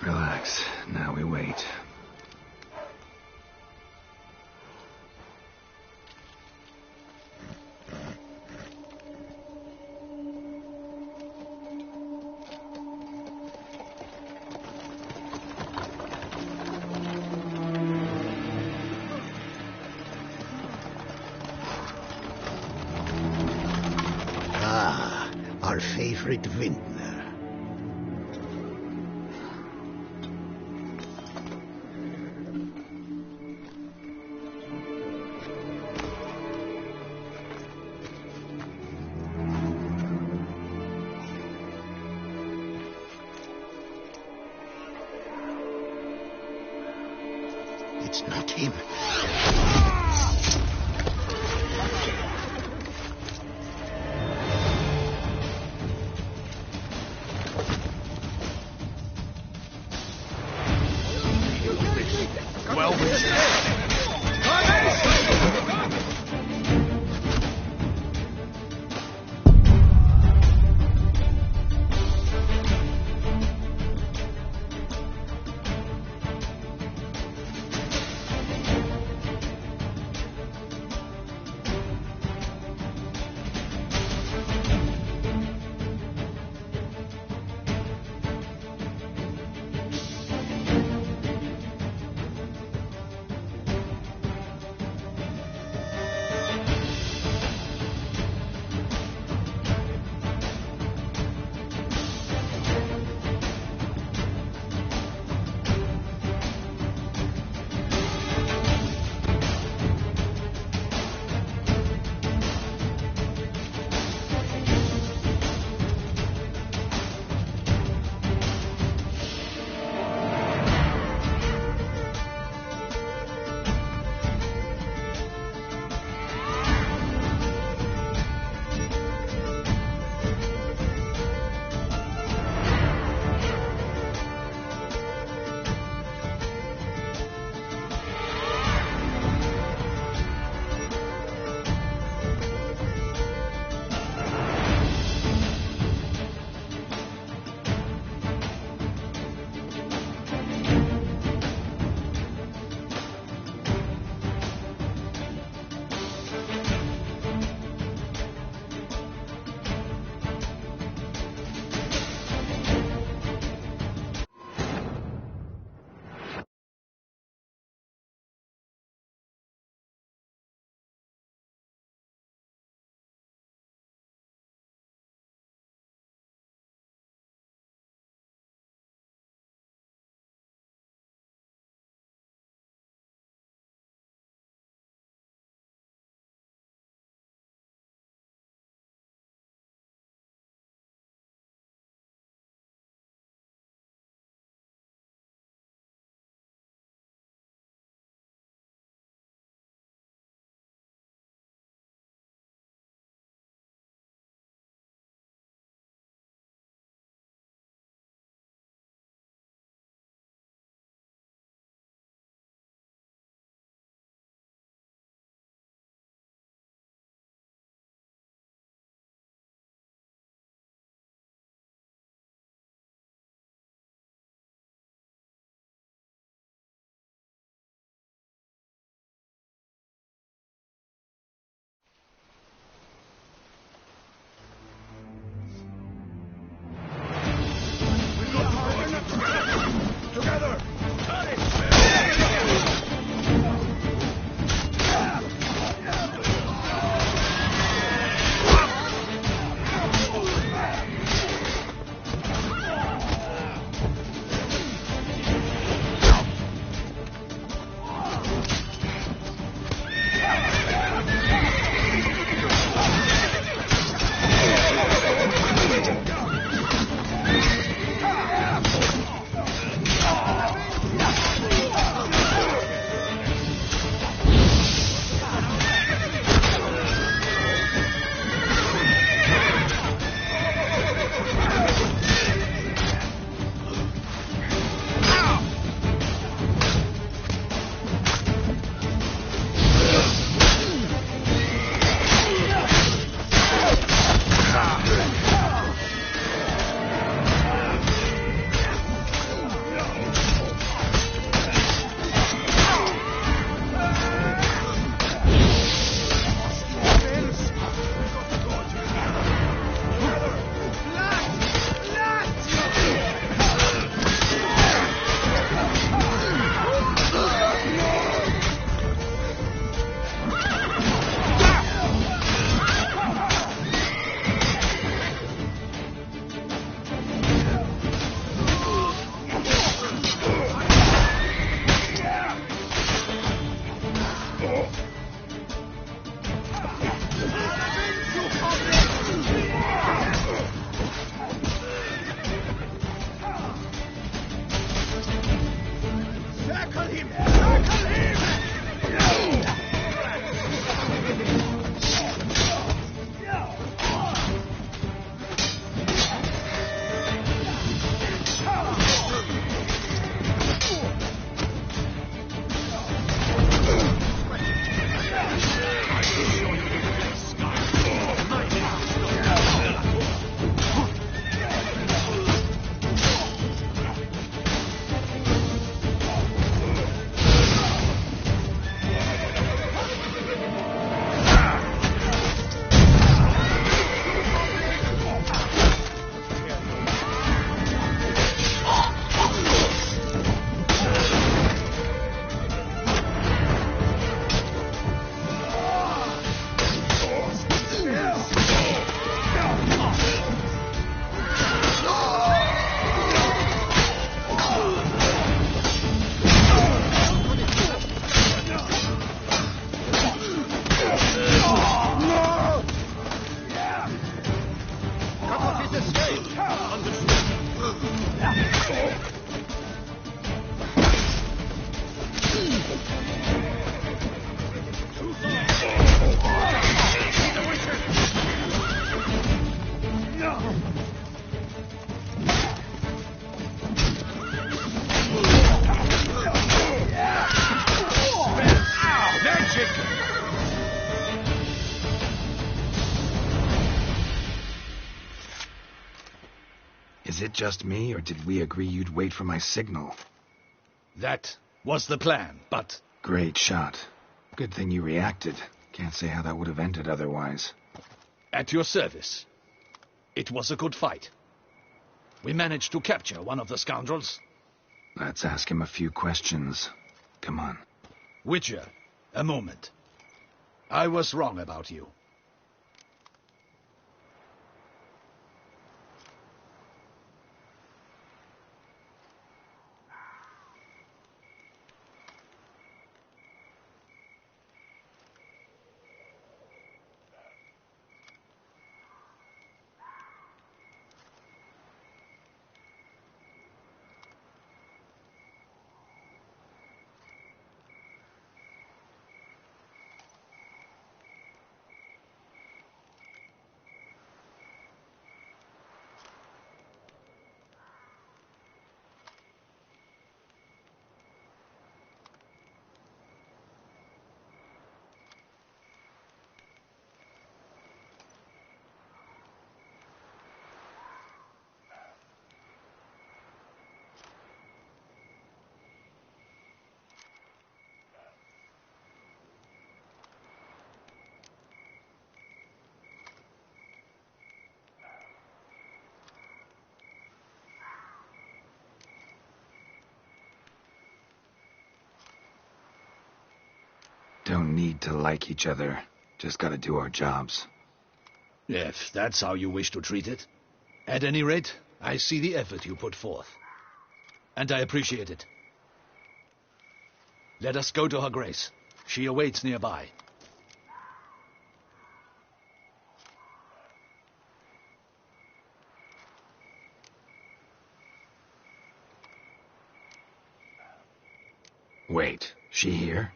Relax. Now we wait. Ah, our favorite vintner. It's not him. Well, escape! Understood. Magic! Is it just me, or did we agree you'd wait for my signal? That was the plan, but... Great shot. Good thing you reacted. Can't say how that would have ended otherwise. At your service. It was a good fight. We managed to capture one of the scoundrels. Let's ask him a few questions. Come on. Witcher, a moment. I was wrong about you. Don't need to like each other. Just gotta do our jobs. If that's how you wish to treat it. At any rate, I see the effort you put forth. And I appreciate it. Let us go to her grace. She awaits nearby. Wait, she here?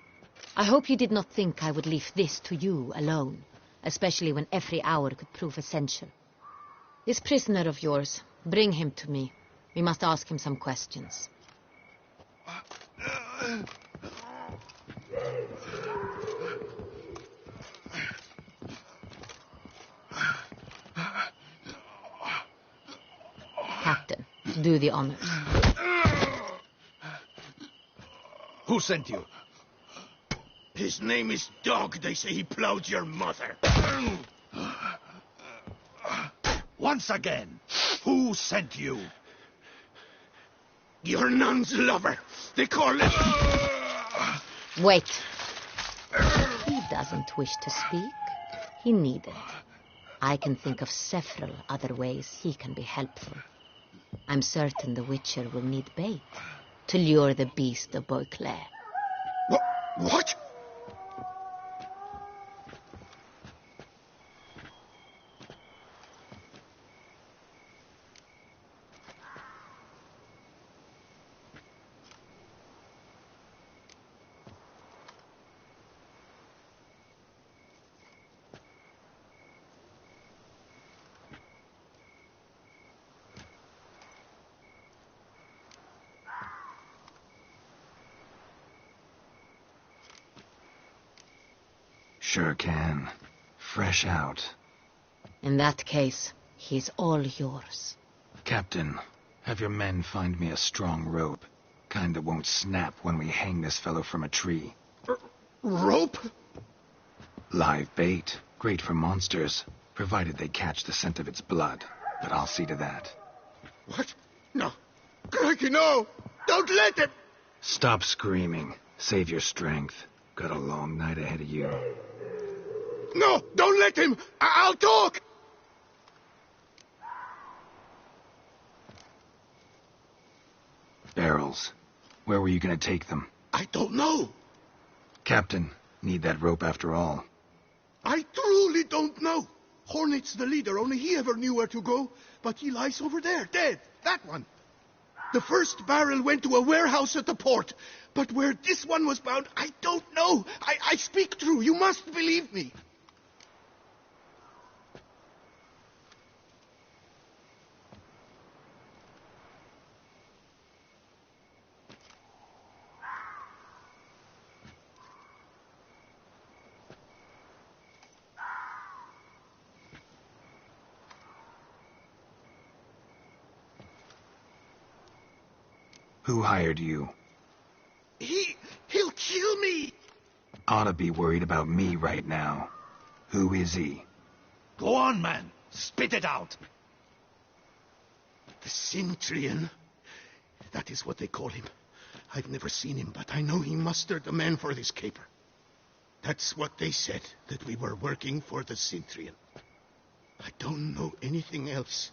I hope you did not think I would leave this to you alone, especially when every hour could prove essential. This prisoner of yours, bring him to me. We must ask him some questions. Captain, do the honors. Who sent you? His name is Dog. They say he plowed your mother. Once again, who sent you? Your nun's lover. They call it... Wait. He doesn't wish to speak. He needn't. I can think of several other ways he can be helpful. I'm certain the Witcher will need bait to lure the beast of Beauclair. What? Sure can. Fresh out. In that case, he's all yours. Captain, have your men find me a strong rope. Kind that won't snap when we hang this fellow from a tree. Rope? Live bait. Great for monsters, provided they catch the scent of its blood. But I'll see to that. What? No. Crikey, no! Don't let him! Stop screaming. Save your strength. Got a long night ahead of you. No! Don't let him! I'll talk! Barrels. Where were you going to take them? I don't know. Captain, need that rope after all. I truly don't know. Hornet's the leader, only he ever knew where to go. But he lies over there, dead. That one. The first barrel went to a warehouse at the port. But where this one was bound, I don't know. I speak true. You must believe me. Who hired you? He'll kill me! Ought to be worried about me right now. Who is he? Go on, man. Spit it out. The Centurion. That is what they call him. I've never seen him, but I know he mustered the men for this caper. That's what they said, that we were working for the Centurion. I don't know anything else.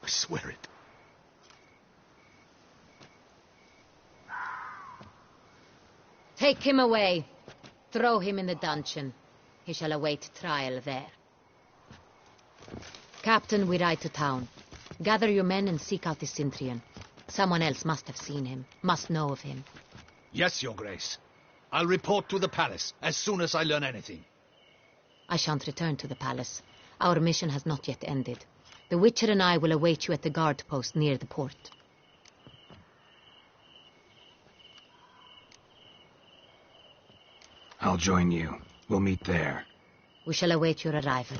I swear it. Take him away. Throw him in the dungeon. He shall await trial there. Captain, we ride to town. Gather your men and seek out the Centurion. Someone else must have seen him, must know of him. Yes, Your Grace. I'll report to the palace as soon as I learn anything. I shan't return to the palace. Our mission has not yet ended. The Witcher and I will await you at the guard post near the port. I'll join you. We'll meet there. We shall await your arrival.